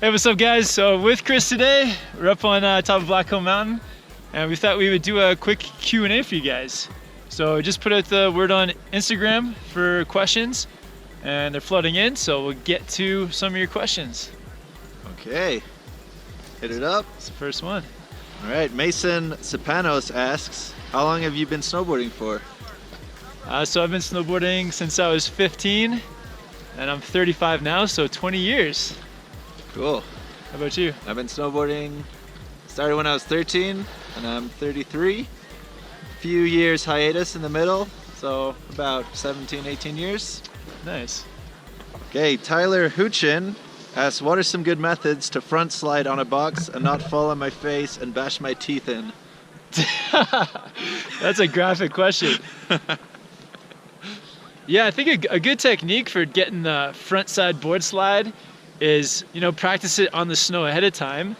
Hey, what's up guys? So with Chris today, we're up on top of Black Hill Mountain, and we thought we would do a quick Q&A for you guys. So just put out the word on Instagram for questions, and they're flooding in, so we'll get to some of your questions. Okay, hit it up. It's the first one. All right, Mason Sapanos asks, how long have you been snowboarding for? So I've been snowboarding since I was 15, and I'm 35 now, so 20 years. Cool. How about you? I've been snowboarding, started when I was 13, and I'm 33. Few years hiatus in the middle, so about 17, 18 years. Nice. Okay, Tyler Huchin asks, what are some good methods to front slide on a box and not fall on my face and bash my teeth in? That's a graphic question. Yeah, I think a good technique for getting the front side board slide is, practice it on the snow ahead of time.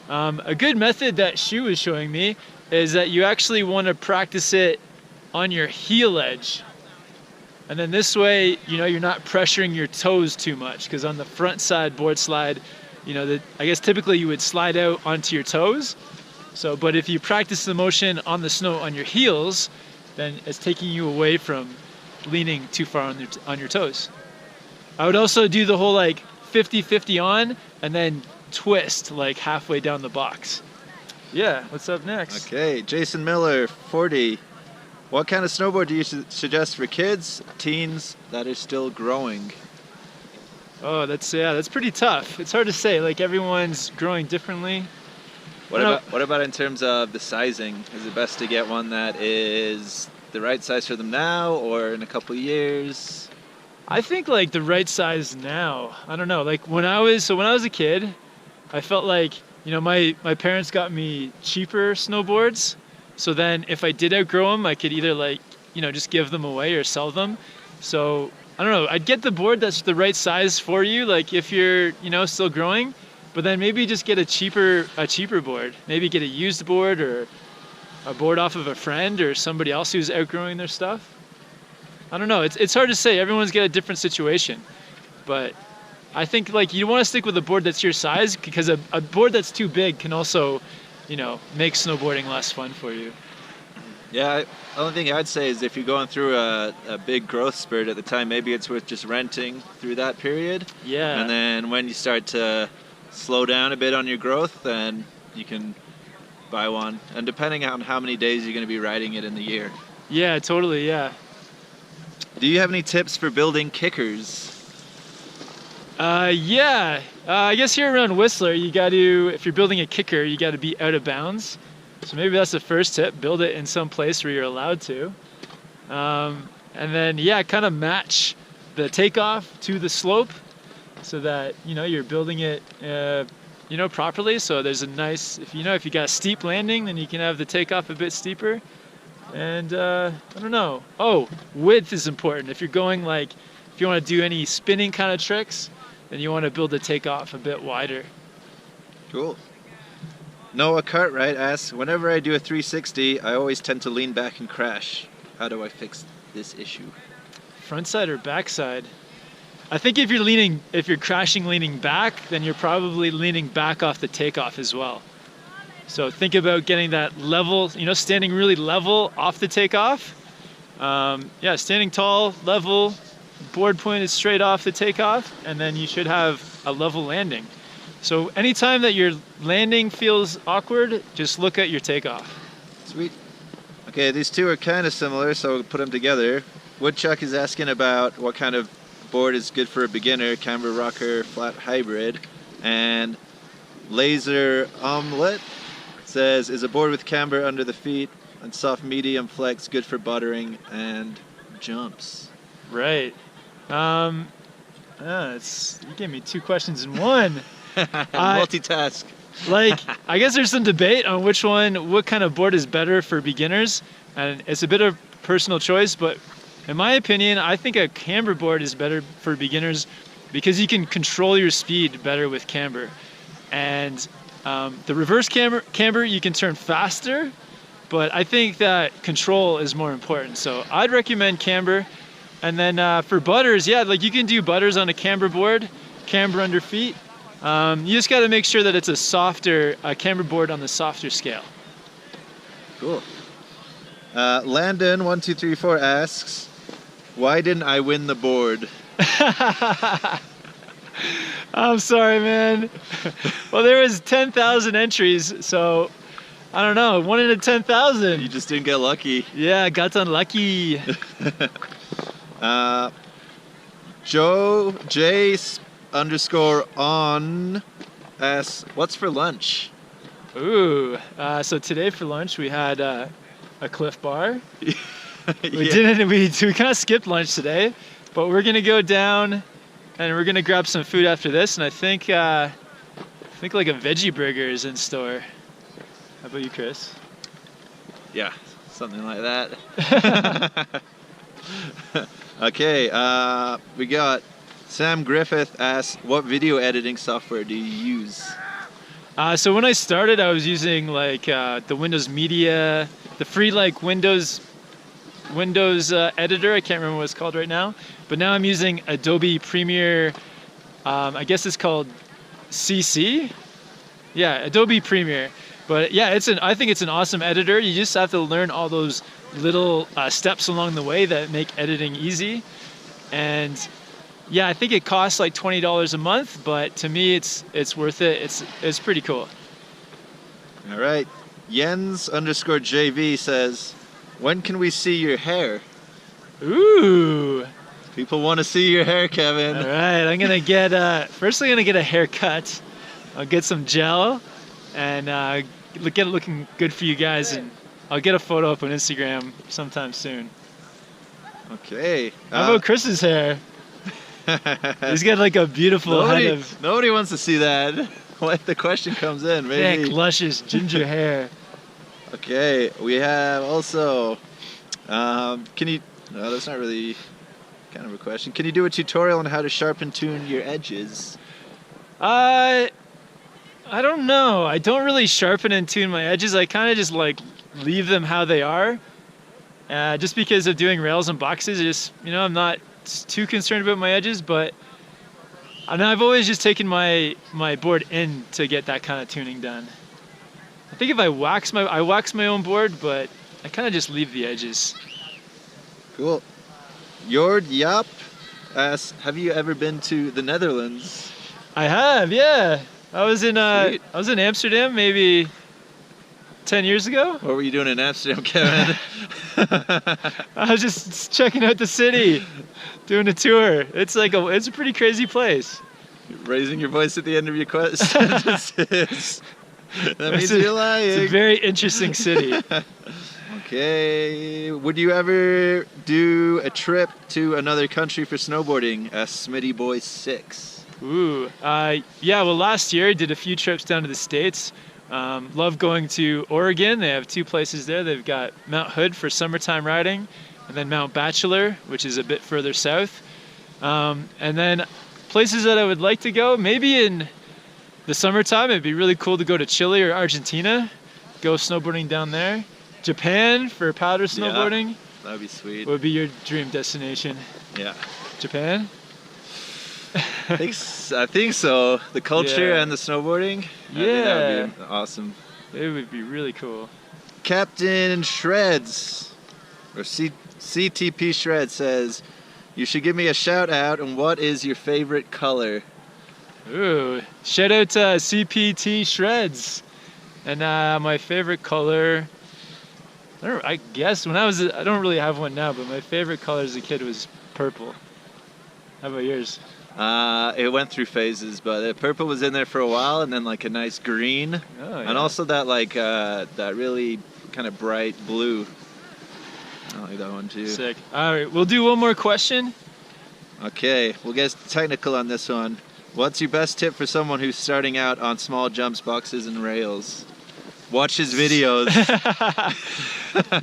A good method that Shu was showing me is that you actually want to practice it on your heel edge. And then this way, you're not pressuring your toes too much, because on the front side board slide, I guess typically you would slide out onto your toes. But if you practice the motion on the snow on your heels, then it's taking you away from leaning too far on your toes. I would also do the whole 50-50 on and then twist halfway down the box. Yeah, what's up next? Okay, Jason Miller, 40. What kind of snowboard do you suggest for kids, teens that are still growing? Oh, that's pretty tough. It's hard to say. Everyone's growing differently. What about in terms of the sizing? Is it best to get one that is the right size for them now, or in a couple of years? I think the right size now. I don't know. When I was a kid, I felt my parents got me cheaper snowboards. So then if I did outgrow them, I could either just give them away or sell them. So I don't know. I'd get the board that's the right size for you. If you're still growing, but then maybe just get a cheaper board. Maybe get a used board or a board off of a friend or somebody else who's outgrowing their stuff. I don't know. It's hard to say. Everyone's got a different situation, but I think you want to stick with a board that's your size, because a board that's too big can also, make snowboarding less fun for you. Yeah, the only thing I'd say is if you're going through a big growth spurt at the time, maybe it's worth just renting through that period. Yeah. And then when you start to slow down a bit on your growth, then you can buy one. And depending on how many days you're going to be riding it in the year. Yeah, totally, yeah. Do you have any tips for building kickers? Yeah. I guess here around Whistler, if you're building a kicker, you got to be out of bounds. So maybe that's the first tip. Build it in some place where you're allowed to. And then, kind of match the takeoff to the slope so that, you're building it, properly. So there's a nice, if you got a steep landing, then you can have the takeoff a bit steeper. And I don't know. Oh, width is important. If you're going if you want to do any spinning kind of tricks, then you want to build the takeoff a bit wider. Cool. Noah Cartwright asks, whenever I do a 360, I always tend to lean back and crash. How do I fix this issue? Frontside or backside? I think if you're crashing leaning back, then you're probably leaning back off the takeoff as well. So think about getting that level, standing really level off the takeoff. Standing tall, level, board pointed straight off the takeoff, and then you should have a level landing. So anytime that your landing feels awkward, just look at your takeoff. Sweet. Okay, these two are kind of similar, so we'll put them together. Woodchuck is asking about what kind of board is good for a beginner, camber, rocker, flat hybrid. And Laser Omelette says, is a board with camber under the feet and soft medium flex good for buttering and jumps? Right. You gave me two questions in one. Multitask. I guess there's some debate on what kind of board is better for beginners, and it's a bit of personal choice, but in my opinion, I think a camber board is better for beginners because you can control your speed better with camber. And the reverse camber, you can turn faster, but I think that control is more important. So I'd recommend camber. And then for butters, you can do butters on a camber board, camber under feet. You just got to make sure that it's a softer camber board on the softer scale. Cool. Landon1234 asks, why didn't I win the board? I'm sorry, man. Well, there was 10,000 entries, so I don't know, 1 in 10,000. You just didn't get lucky. Yeah, got unlucky. Joe J_on asks, what's for lunch? Ooh, so today for lunch we had a Cliff Bar. We kind of skipped lunch today, but we're gonna go down and we're gonna grab some food after this, and I think like a veggie burger is in store. How about you, Chris? Yeah, something like that. Okay, we got Sam Griffith asks, what video editing software do you use? So when I started, I was using like the Windows Media, the free like Windows editor. I can't remember what it's called right now, but now I'm using Adobe Premiere. I guess it's called CC. Yeah, Adobe Premiere. But yeah, I think it's an awesome editor. You just have to learn all those little steps along the way that make editing easy. And yeah, I think it costs like $20 a month, but to me, it's worth it. It's pretty cool. All right, Jens_JV says, when can we see your hair? Ooh. People want to see your hair, Kevin. All right, I'm gonna get first I'm gonna get a haircut. I'll get some gel and get it looking good for you guys, and I'll get a photo up on Instagram sometime soon. Okay. How about Chris's hair? He's got like a beautiful head of... Nobody wants to see that. When the question comes in, maybe. Thick, luscious ginger hair. Okay, we have also... can you... No, that's not really kind of a question. Can you do a tutorial on how to sharpen tune your edges? I don't know. I don't really sharpen and tune my edges. I kind of just like leave them how they are. Just because of doing rails and boxes, I'm not too concerned about my edges, but I've always just taken my board in to get that kind of tuning done. I think if I wax my own board, but I kind of just leave the edges. Cool. Jord Yap asks, have you ever been to the Netherlands? I have, yeah. I was in Amsterdam maybe 10 years ago. What were you doing in Amsterdam, Kevin? I was just checking out the city, doing a tour. It's a pretty crazy place. You're raising your voice at the end of your sentences. That means you're lying. It's a very interesting city. Okay. Would you ever do a trip to another country for snowboarding? Asks SmittyBoy6. Ooh, yeah. Well, last year I did a few trips down to the States. Love going to Oregon. They have 2 places there. They've got Mount Hood for summertime riding, and then Mount Bachelor, which is a bit further south. And then places that I would like to go, maybe in the summertime, it'd be really cool to go to Chile or Argentina, go snowboarding down there. Japan for powder snowboarding. Yeah, that'd be sweet. Would be your dream destination. Yeah. Japan? I think so. The culture and the snowboarding. Yeah. That would be awesome. It would be really cool. Captain Shreds, or CTP Shred says, you should give me a shout out, and what is your favorite color? Ooh, shout out to CPT Shreds. And my favorite color, I guess when I don't really have one now, but my favorite color as a kid was purple. How about yours? It went through phases, but purple was in there for a while, and then like a nice green, and also that that really kind of bright blue. I like that one too. Sick. All right, we'll do one more question. Okay, we'll get technical on this one. What's your best tip for someone who's starting out on small jumps, boxes, and rails? Watch his videos.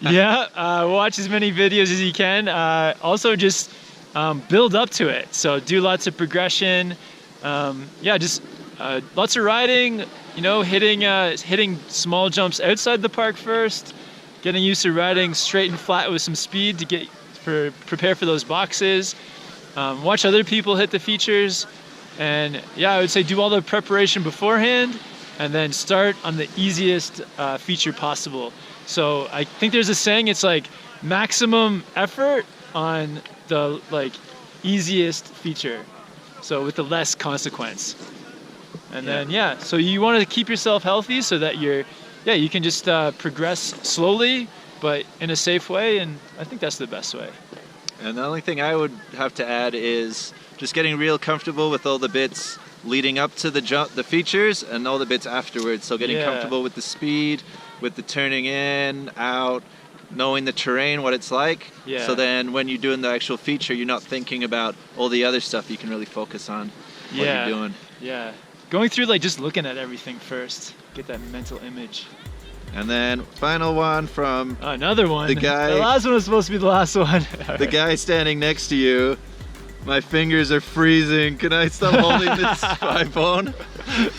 Yeah, watch as many videos as you can. Also, just build up to it. So do lots of progression. Yeah, just lots of riding. Hitting small jumps outside the park first. Getting used to riding straight and flat with some speed to prepare for those boxes. Watch other people hit the features. And yeah, I would say do all the preparation beforehand and then start on the easiest feature possible. So I think there's a saying, it's like maximum effort on the easiest feature. So with the less consequence. And then, yeah, so you want to keep yourself healthy so that you can just progress slowly, but in a safe way. And I think that's the best way. And the only thing I would have to add is just getting real comfortable with all the bits leading up to the jump, the features, and all the bits afterwards. So getting comfortable with the speed, with the turning in, out, knowing the terrain, what it's like. Yeah. So then when you're doing the actual feature, you're not thinking about all the other stuff. You can really focus on what you're doing. Yeah. Going through just looking at everything first, get that mental image. And then final one from another one. The guy. The last one was supposed to be the last one. The guy standing next to you. My fingers are freezing. Can I stop holding this iPhone?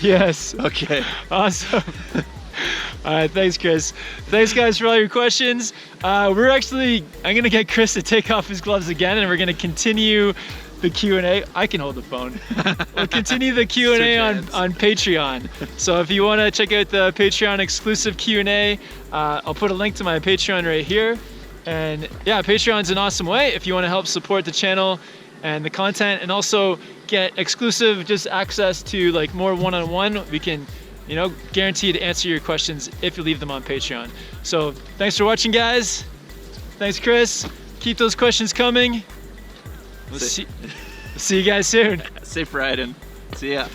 Yes. Okay. Awesome. All right, thanks, Chris. Thanks, guys, for all your questions. I'm gonna get Chris to take off his gloves again, and we're gonna continue the Q&A. I can hold the phone. We'll continue the Q&A on Patreon. So if you want to check out the Patreon exclusive Q&A, I'll put a link to my Patreon right here. And yeah, Patreon's an awesome way if you want to help support the channel and the content, and also get exclusive just access to more one-on-one. We can, guarantee to answer your questions if you leave them on Patreon. So thanks for watching, guys. Thanks, Chris. Keep those questions coming. We'll see you guys soon. Safe riding. See ya.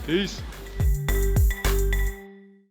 Peace.